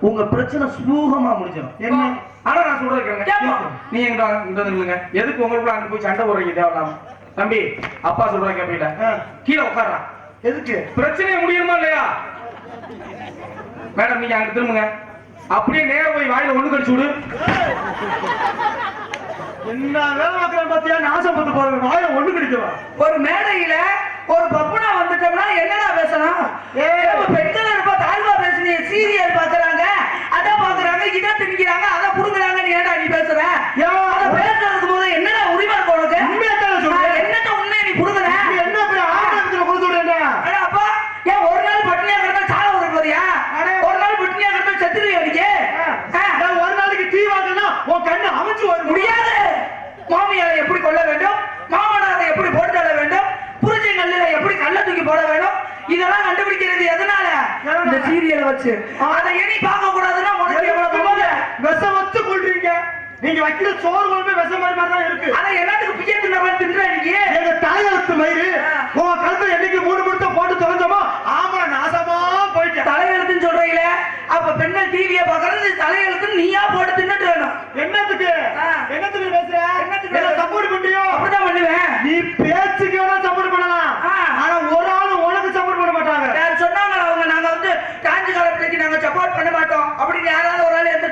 உங்க பிரச்சனை சுமூகமா முடிஞ்சிடும். என்ன ஆனா நான் சொல்றேன், நீ எங்கிட்ட நில்லுங்க. எதுக்கு உங்களுக்குள்ள அங்க போய் சண்டை போடுறீங்க தேவையில்லாம? தம்பி, அப்பா சொல்றேன் கேப்பீங்களா? கீழே உட்கார்றான். எதுக்கு? பிரச்சனையை முடியுமா இல்லையா? மேடம் நீங்க அங்க திரும்புங்க. அப்படியே நேரம் போய் வாயில ஒண்ணு கடிச்சு விடு. என்ன வேலை பார்க்கறேன் பாத்தியா? நாசப்பட்டு போற வாயில ஒண்ணு கடிக்கவா? ஒரு மேடையில ஒரு பப்புனா வந்துட்டோம்னா என்னடா பேசணும்? பெண்கள் இருப்பா தாழ்வா பேசுனீங்க. சீரியல் பாக்குறாங்க, அதை பாக்குறாங்க, இதை திணிக்கிறாங்க, அதை புடுங்குறாங்க. நீ ஏன்டா நீ பேசுற? அதை பேசுறதுக்கு போது என்னடா உரிமை இருக்கு உனக்கு? என்னட்ட உண்மையை நீ புடுங்குற? என்ன ஆட்டத்துல கொடுத்து விடுறேன். அப்பா ஏன் ஒரு நாள் பட்டினியா கிடந்தா சாக வருவதியா? ஒரு நாள் பட்டினியா கிடந்தா செத்துருவியா? நீங்க ஒரு நாளைக்கு டீ வாங்கினா உன் கண்ணு அமைச்சு வர முடியாது. மாமியாரை எப்படி கொள்ள வேண்டும், மாமனாரை எப்படி போட்டு வேண்டும், புரிஞ்சை கல்லுல எப்படி கல்ல தூக்கி போட வேண்டும், இதெல்லாம் கண்டுபிடிக்கிறது எதனால? இந்த சீரியலை வச்சு. அதை இனி பார்க்க கூடாதுன்னா உனக்கு எவ்வளவு விஷம் வச்சு கொள்றீங்க. நீங்க வைக்கிற சோறு குழம்பு விஷம் மாதிரி தான் இருக்கு. ஆனா எல்லாத்துக்கும் பிஜே தின்ற நீங்க எங்க தலையெழுத்து மயிறு உன் கழுத்துல என்னைக்கு 3 முட்டை போட்டு தொலைஞ்சோமோ ஆமா நாசமா போயிட்டு. தலையெழுத்துன்னு சொல்றீங்களே, அப்ப பெண்கள் டிவியை பாக்குறது தலையெழுத்துன்னு நீயா போட்டு தின்னுட்டு வேணும். என்னத்துக்கு என்னத்துக்கு பேசுற? என்னத்துக்கு சப்போர்ட் பண்றியோ? அப்படிதான் பண்ணுவேன். நீ பேச்சுக்கு வேணா சப்போர்ட் பண்ணலாம், ஆனா ஒரு ஆளு உனக்கு சப்போர்ட் பண்ண மாட்டாங்க. யார் சொன்னாங்க அவங்க நாங்க வந்து காஞ்சி கால பிள்ளைக்கு நாங்க சப்போர்ட் பண்ண மாட்டோம் அப்படின்னு யாராவது ஒரு ஆள் எந்த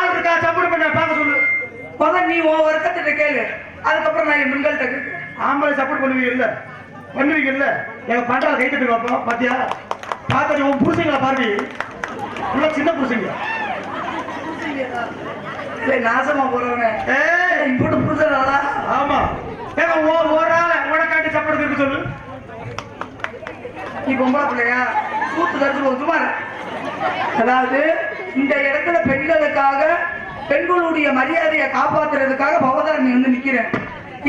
ஆள் இருக்கா சப்போர்ட் பண்ண பார்க்க சொல்லு. முதல் நீ உன் வர்க்கத்திட்ட கேளு, அதுக்கப்புறம் நான் என் பெண்கள்கிட்ட கேட்கிறேன். ஆம்பளை சப்போர்ட் பண்ணுவீங்க இல்ல? பண்ணுவீங்க இல்ல? எங்க பண்றால கை தட்டு பார்ப்போம். பாத்தியா பார்த்தா உன் புருஷங்களா பார்வி உள்ள சின்ன புருஷங்க நாசமா போறவனே இப்படி புரிஞ்சாடா? ஆமா ஒரு ஆள உனக்காண்டி சப்போர்ட் இருக்கு சொல்லு. நீ பொம்பளை பிள்ளையா சூத்து தடுத்து சுமார். அதாவது இந்த இடத்துல பெண்களுக்காக பெண்களுடைய மரியாதையை காப்பாத்துறதுக்காக பவதாரணி வந்து நிக்கிறேன்.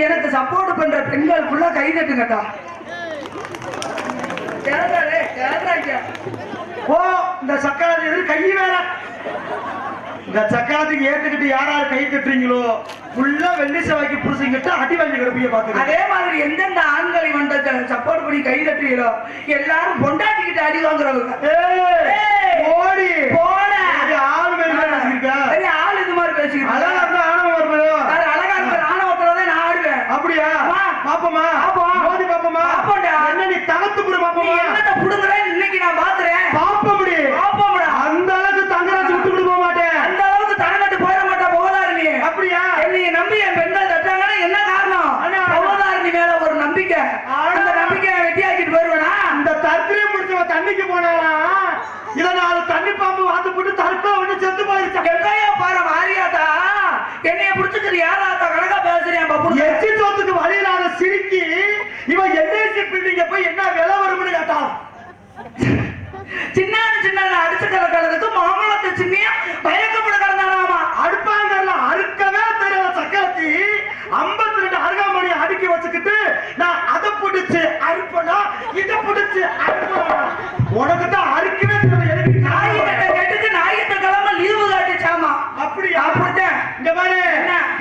எனக்கு சப்போர்ட் பண்ற பெண்கள் ஃபுல்லா கை தட்டுங்கட்டா. ஓ இந்த சக்கராதி கை வேற. இந்த சக்கராத்துக்கு ஏத்துக்கிட்டு யாராவது கை தட்டுறீங்களோ ஃபுல்லா வெள்ளி செவ்வாய்க்கு புடிச்சுக்கிட்டு அடி வாங்கி கிடப்பீங்க பாத்து. அதே மாதிரி எந்தெந்த ஆண்களை வந்து சப்போர்ட் பண்ணி கை தட்டுறீங்களோ எல்லாரும் பொண்டாட்டிக்கிட்டு அடி வாங்குறவங்க. ஓடி போன ஆளு பெரிய ஆள் இது மாதிரி பேசிக்கிட்டு அழகா இருக்கிற ஆணவத்துலதான் நான் ஆடுவேன். அப்படியா? பாப்பமா மோதி பாப்பமா என்ன நீ தகத்து கூட பாப்பமா என்னட்ட புடுங்குறேன் இன்னைக்கு நான் பாத்துறேன். பாப்ப முடி அந்த அளவுக்கு தங்கராஜ் விட்டு விட மாட்டேன். அந்த அளவுக்கு தனக்கட்டு போயிட மாட்டா பவதாரணி. அப்படியா? என்னைய நம்பி என் பெண்கள் தட்டாங்கன்னா என்ன காரணம்? பவதாரணி மேல ஒரு நம்பிக்கை. அந்த நம்பிக்கையை வெட்டியாக்கிட்டு போயிருவேனா? இந்த தற்கொலை முடிச்சவ தண்ணிக்கு போனாலா இதனால தண்ணி பாம்பு வாத்து போட்டு தற்கொலை வந்து செத்து போயிருச்சா? எங்கையா பாரு மாரியாத்தா என்னைய புடிச்சுக்கிட்டு யாராத்தா கணக்கா பேசுறேன் பாப்பு. எச்சி சோத்துக்கு வழியிலாத சிரிக்கி இவன் எல்ஐசி பில்டிங்க போய் என்ன விலை வரும்னு கேட்டான். சின்ன சின்ன அடிச்சு கலக்கிறதுக்கு மாமலத்தை சின்னியா பயக்கப்பட கலந்தானாமா. அடுப்பாங்கல்ல அறுக்கவே தெரியல சக்கரத்தி 52 அருகாமணி அடுக்கி வச்சுக்கிட்டு நான் அதை பிடிச்சு அறுப்பனா இதை பிடிச்சு அறுப்பனா உனக்கு தான் அறுக்கவே தெரியல. எனக்கு நாயகத்தை கேட்டுக்கு நாயகத்தை கிளம்ப லீவு காட்டுச்சாமா. அப்படியா? அப்படித்தான். இங்க பாரு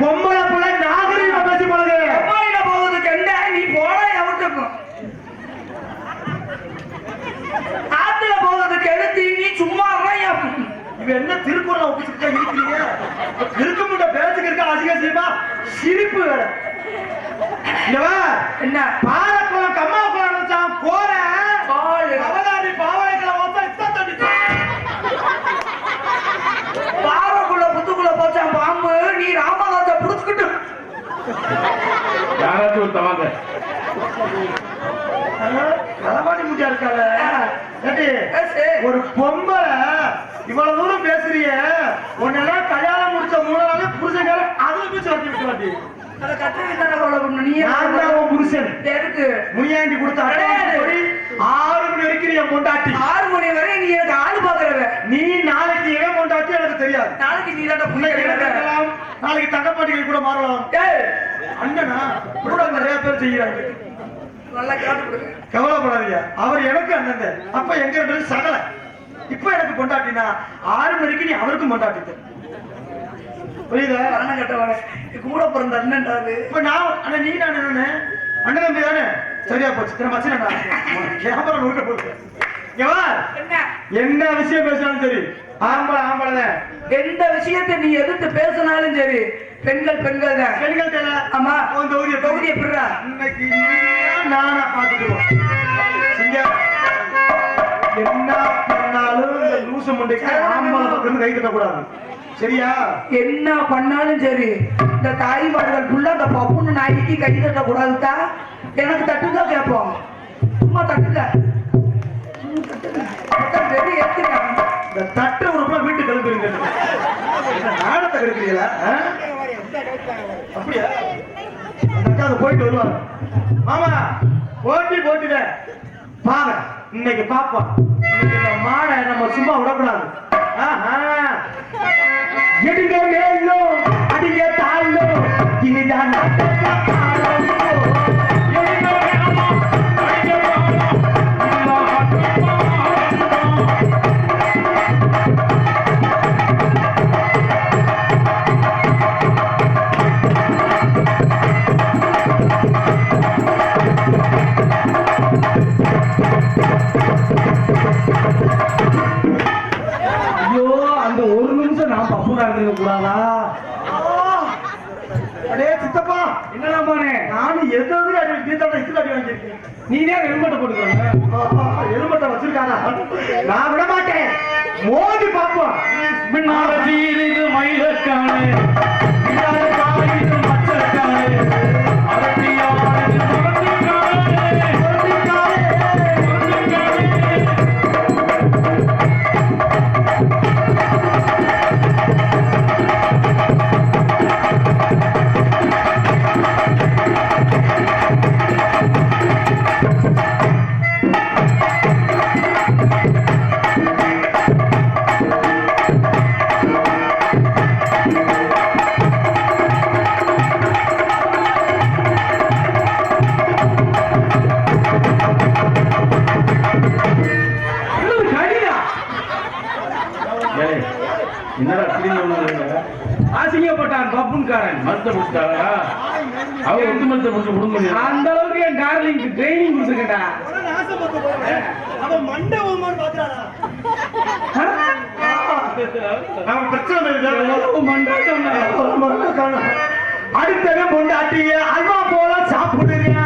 பொம்பளை பிள்ளை நாகரீகமா பேசி போகுது. பொம்மையில போகுது கெண்ட நீ போட எவட்டுக்கும் ஆத்துல போகுது கெடுத்தி நீ சும்மா இவ என்ன திருக்குறள் ஒப்பிச்சுட்டா இருக்கிறீங்க? இருக்க முடிய பேச்சுக்கு இருக்க அதிகமா சிரிப்பு வேற. என்ன பாலக்குளம் கம்மாக்குளம் வச்சான் கோர அவதாரி பாவனைகளை பாவக்குள்ள புத்துக்குள்ள போச்சான் பாம்பு. நீ ராமதாச புடிச்சுக்கிட்டு யாராச்சும் ஒரு தவாங்க களவாடி முட்டியா இருக்கால. ஒரு பொம்பளை இவ்வளவு தூரம் பேசுறிய உன்னெல்லாம் கல்யாணம் முடிச்ச 3 நாள் புருஷன் அதுல போய் சொல்லி விட்டு வாட்டி அதை கட்டுறது தானே கொள்ள பண்ணணும். நீ புருஷன் எதுக்கு முனியாண்டி கொடுத்த 6 மணி வரைக்கும் என் பொண்டாட்டி. 6 மணி வரை நீ எனக்கு ஆளு பாக்குறவ. நீ நாளைக்கு எவன் பொண்டாட்டி எனக்கு தெரியாது. நாளைக்கு நீ தான் புண்ணியம். நாளைக்கு தங்கப்பாட்டிகள் கூட மாறலாம். அண்ணனா கூட நிறைய பேர் செய்யறாங்க. நல்லா காட்டு கவலைப்படாதீங்க, அவர் எனக்கு அண்ணன். அப்ப எங்க 2 பேரும் சகல. இப்ப எனக்கு பொண்டாட்டினா 6 மணிக்கு நீ அவருக்கும் பொண்டாட்டி. புரியுதா? அண்ணன் கட்டவன கூட பிறந்த அண்ணன்டாது. இப்ப நான் நீ நான் அண்ணன் தம்பி தானே? சரியா போச்சு. கேமரா நோக்க போகுது. என்ன விஷயம் பேசினாலும் சரி ஆம்பளை ஆம்பளை எந்த விஷயத்தை நீ எதிர்த்து பேசினாலும் சரி பெண்கள் பெண்கள் தான். பெண்கள் தானே? ஆமா. உன் தொகுதியை பிறா இன்னைக்கு நானா பாத்துக்குவோம். என்ன பண்ணாலும் இந்த லூசு மண்டைக்கு ஆம்பளை பக்கம் கை கட்டக்கூடாது. சரியா? என்ன பண்ணாலும் சரி இந்த தாய்மார்கள் ஃபுல்லா அந்த பப்புன்னு நாய்க்கு கை கட்ட கூடாதுக்கா. எனக்கு தட்டுங்க கேட்போம். சும்மா தட்டுங்க. வெறி ஏத்துங்க. இந்த தட்டு உறுப்புல வீட்டு கிளம்பிடுங்க. நாடத்தை கெடுக்கிறீங்களா? அப்படியா? அந்த அக்கா அதை போயிட்டு வருவாங்க. மாமா போட்டுத பாங்க இன்னைக்கு பாப்போம். இன்னைக்கு இந்த மாடை நம்ம சும்மா விடக்கூடாது. எடுங்க மேலோ அடிங்க தாழோ இனிதான் கூடாதா? அடே சித்தப்பா என்னடாமானே நானும் எதாவது அடி தீர்த்தாட இதுல அடி வாங்கியிருக்கேன். நீனே ஹெல்மெட்டை போட்டுக்கிறாங்க. எலும்பட்டை வச்சிருக்காரா? நான் விட மாட்டேன். மோதி பாப்போம். பின்னால சீரிது மயிலக்கானே பின்னால காயிது மச்சக்கானே அரட்டியானது முரட்டுக்கானே முரட்டுக்கானே என்னடா ஆசிங்கப்பட்டான் பப்புன்காரன் மருத்துவ முடிச்சாரா? அவ எந்த மருத்துவ முடிச்சு விட முடியும்? அந்த அளவுக்கு என் டார்லிங் ட்ரைனிங் கொடுத்துருக்கா. அவன் மண்டை ஓமான்னு பாக்குறானா? அவன் பிரச்சனை அடுத்தவே பொண்டாட்டிய அல்வா போல சாப்பிடுறியா?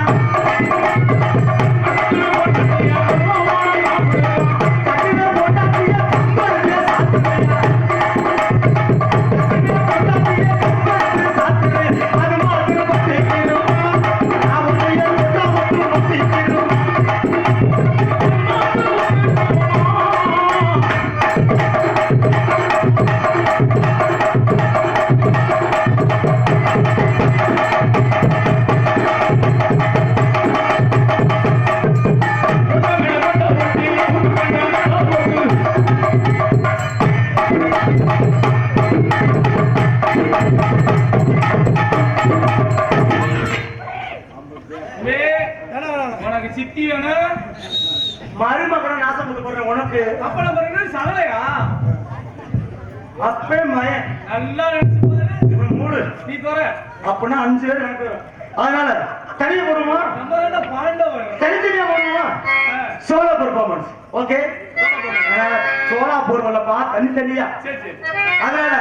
சித்தி வேணும் மருமகனை நாசம் பண்ண போறேன் உனக்கு. அப்ப நம்ம சகலையா அப்பே மயன் நல்லா நினைச்சு மூடு நீ தோற அப்படின்னா 5 பேர் எனக்கு அதனால தனியா போடுமா? நம்ம பாண்டவ தனித்தனியா போடுமா? Solo performance. ஓகே சோலா போடுவல்லப்பா தனித்தனியா. அதனால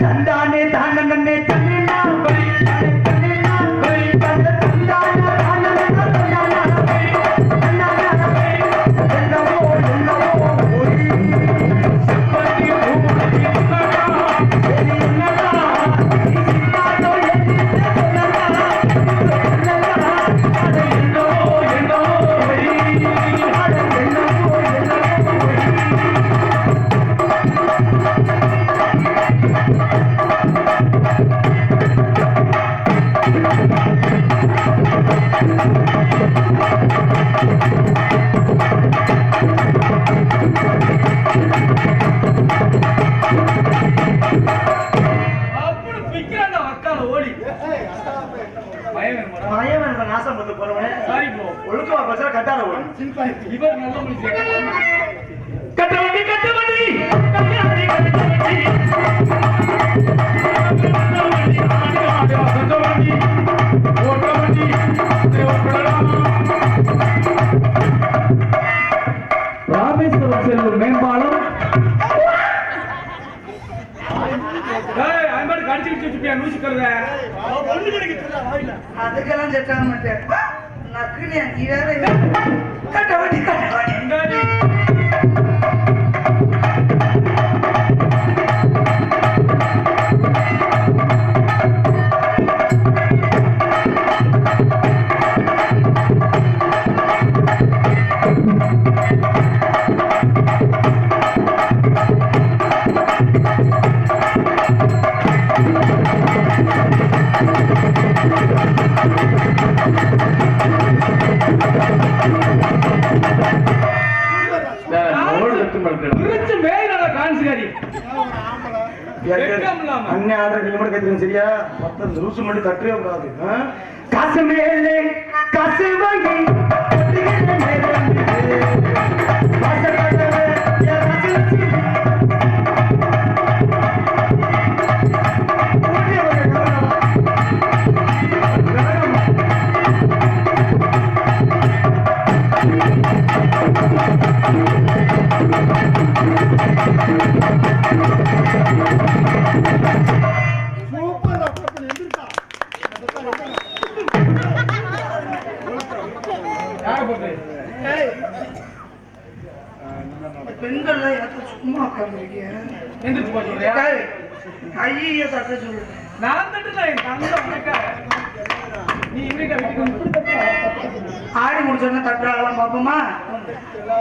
தந்தானே தானே தன்னா நாசம் பண்ண போறவனே ஒழுக்கமா பசங்க கட்டார இவர் நல்ல மனுஷன். கட்ட வண்டி ராமேஸ்வரம் செல்லும் அதுக்கெல்லாம் செட் ஆக மாட்டேன் நக்குனியா நீ வேற கட்டவாடி அண்ணன் ஆர்டர் நீங்க மட்டும் கத்துக்கணும் சரியா? மொத்தம் லூசு மட்டும் தட்டவே கூடாது. காசு மேலே காசு வாங்கி பெண்கள் சும்மா உட்காந்துருக்கிய ஐய தட்ட சொல்லு நான் ஆடி முடிச்சோன்னா தட்டுறாங்களாம் பாப்போமா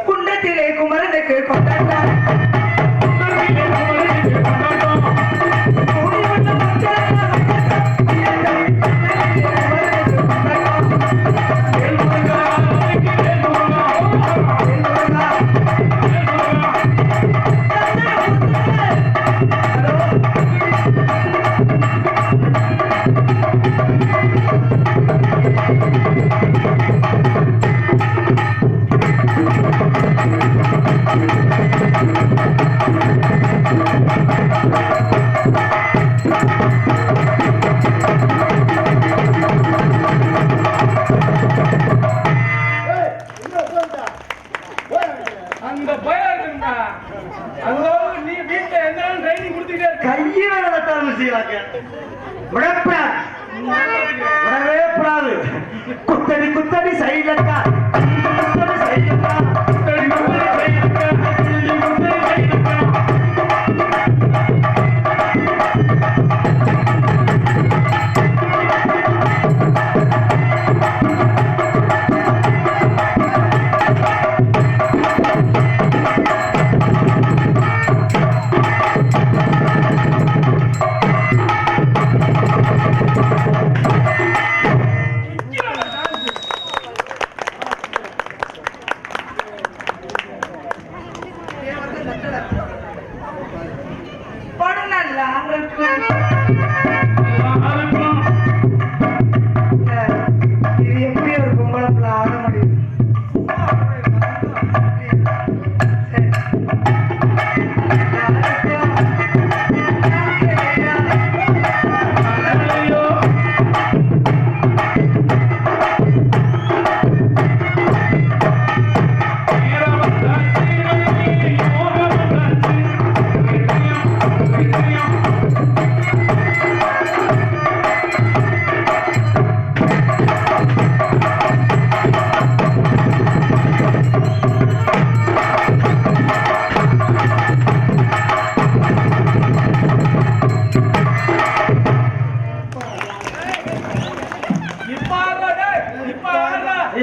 குண்டத்திலே குமரனுக்கு கொண்டாட்டம் குத்தடி குத்தடி சைலக்கா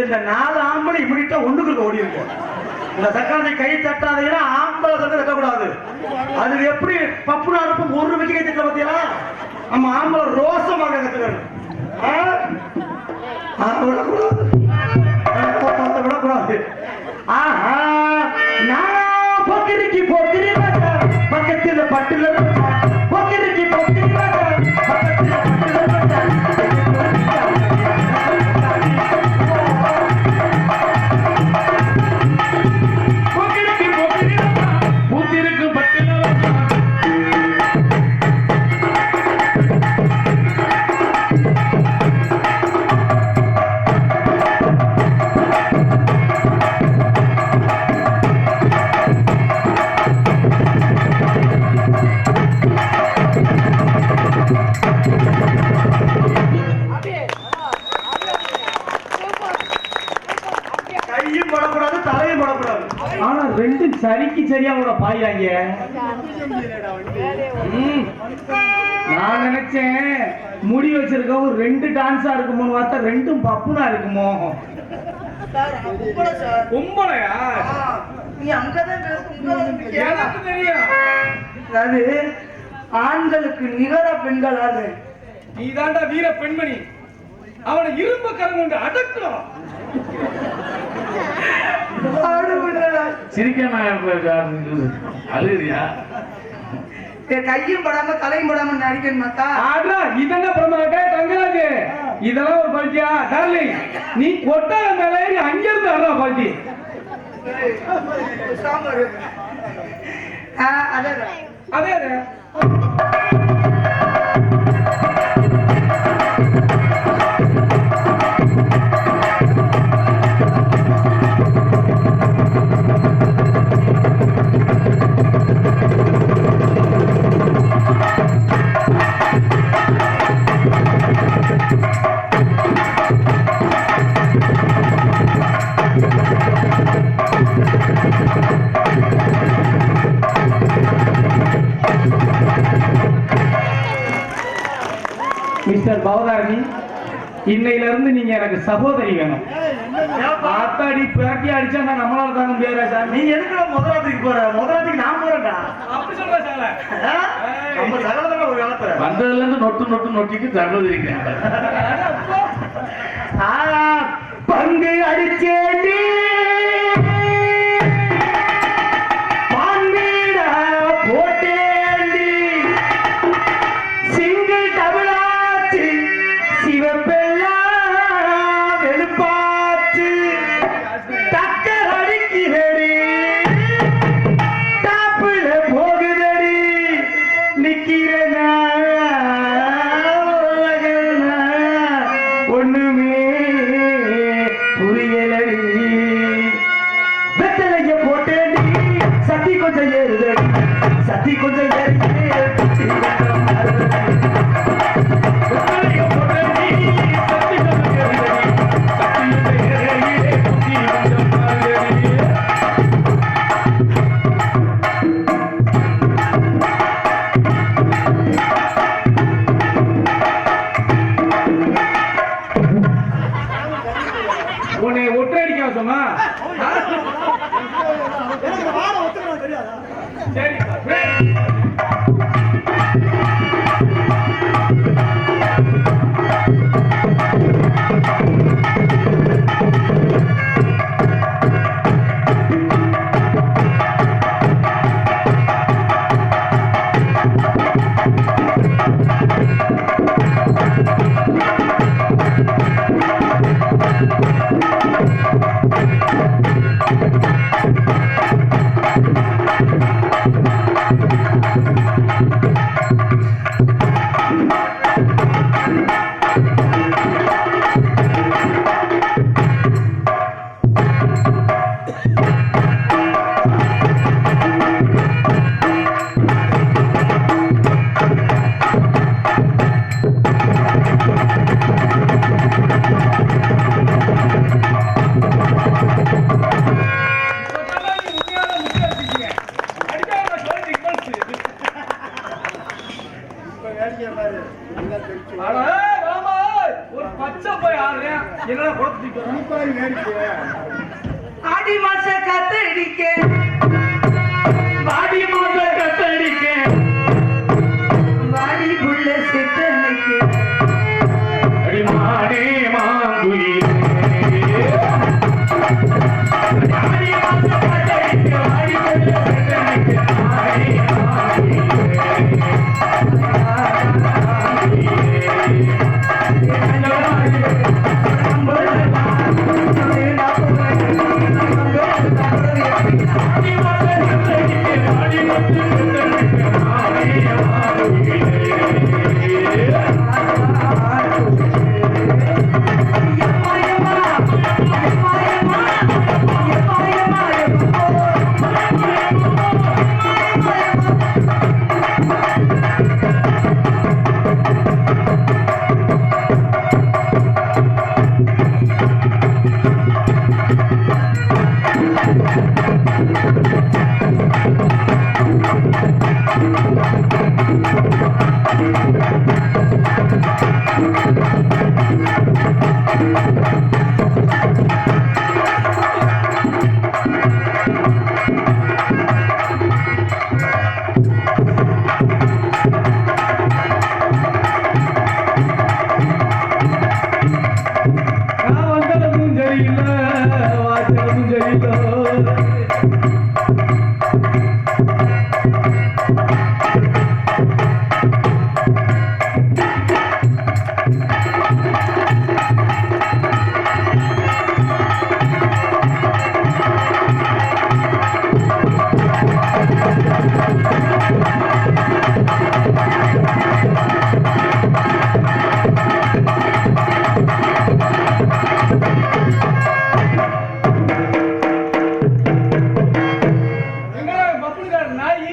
இந்த 4 ஆம்பளை இப்படிட்டா ஒண்ணுக்கு ஓடி இருக்கும். இந்த தக்காளி கை தட்டாதீங்கன்னா ஆம்பளை தட்டு தட்டக்கூடாது. அது எப்படி பப்பு அனுப்பும் ஒரு வச்சு கை தட்ட பார்த்தீங்களா? நம்ம ஆம்பளை ரோசமாக கத்துக்கணும். விடக்கூடாது. நான் பொக்கிரிக்கு போக்கிரி பக்கத்தில் பட்டுல பொக்கிரிக்கு போக்கிரி பக்கத்தில் சரிக்கு சரியா அவனோட பாயிறாங்க. நான் நினைச்சேன் முடி வச்சிருக்கவும் 2 டான்ஸா இருக்குமோன்னு பார்த்தா 2ம் பப்புனா இருக்குமோ. கும்பலையா? நீ அங்கதான் எனக்கு தெரியும். அதாவது ஆண்களுக்கு நிகர பெண்களாக நீ தாண்டா வீர பெண்மணி. அவனை இரும்பு கரம் கொண்டு அடக்கலாம். சிரிக்காம அழுகுறியா? கையும் படாம தலையும் படாம நடிக்கணும் மாத்தா. இதெல்லாம் பிரமாண்டே தங்கராஜு. இதெல்லாம் ஒரு பல்ட்டியா டார்லிங்? நீ கொட்டாத மேல ஏறி அங்க இருந்து ஆடுறா பல்ட்டி. அதே அதே மிஸ்டர் பவதாரணி, இன்னையில இருந்து நீங்க எனக்கு சகோதரி வேணும். ஆத்தாடி பேட்டி அடிச்சா நான் நம்மளால தாங்க முடியாதா சார்? நீ எதுக்கு முதலாத்துக்கு போற? முதலாத்துக்கு நான் போறேன்டா. அப்படி சொல்ற சார். நம்ம சகோதரன் ஒரு காலத்துல வந்ததுல இருந்து நொட்டு நொட்டிக்கு சகோதரிங்க. பங்கு அடிச்சேண்டி சத்தி கொஞ்சம் உன்னை ஒற்றடிக்க சொன்னா சரி. ஆடி மாச கத்தடிக்க வாடி மாச கத்தடிக்க வாடி புள்ள செத்தனைக்கு அடிமாடே மாங்குயிலே வாடி மாச கத்தடிக்க வாடி புள்ள செத்தனைக்கு ஆடி நாய்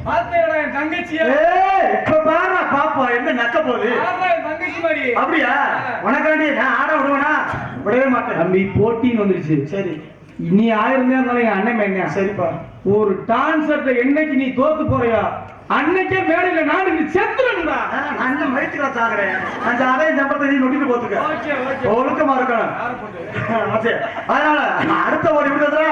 பாத்தேடா என் தங்கச்சியா இப்ப பாரு பாப்பா என்ன நக்க போகுது என் தங்கச்சி மாதிரி அப்படியா உனக்காண்டி நான் ஆட விடுவேனா விடவே மாட்டேன் தம்பி போட்டின்னு வந்துருச்சு சரி நீ 1000 இருந்தாலும் என் அண்ணன் என்ன சரிப்பா ஒரு டான்சர்ட்ட என்னைக்கு நீ தோத்து போறியா அன்னைக்கே மேடையில நான் நீ செத்துறேன்டா நான் இந்த மயிற்சிகளை சாகுறேன் அந்த அதையும் சம்பளத்தை நீ நொட்டிட்டு போத்துக்க ஒழுக்கமா இருக்கணும் அதனால அடுத்த ஒரு விடுதல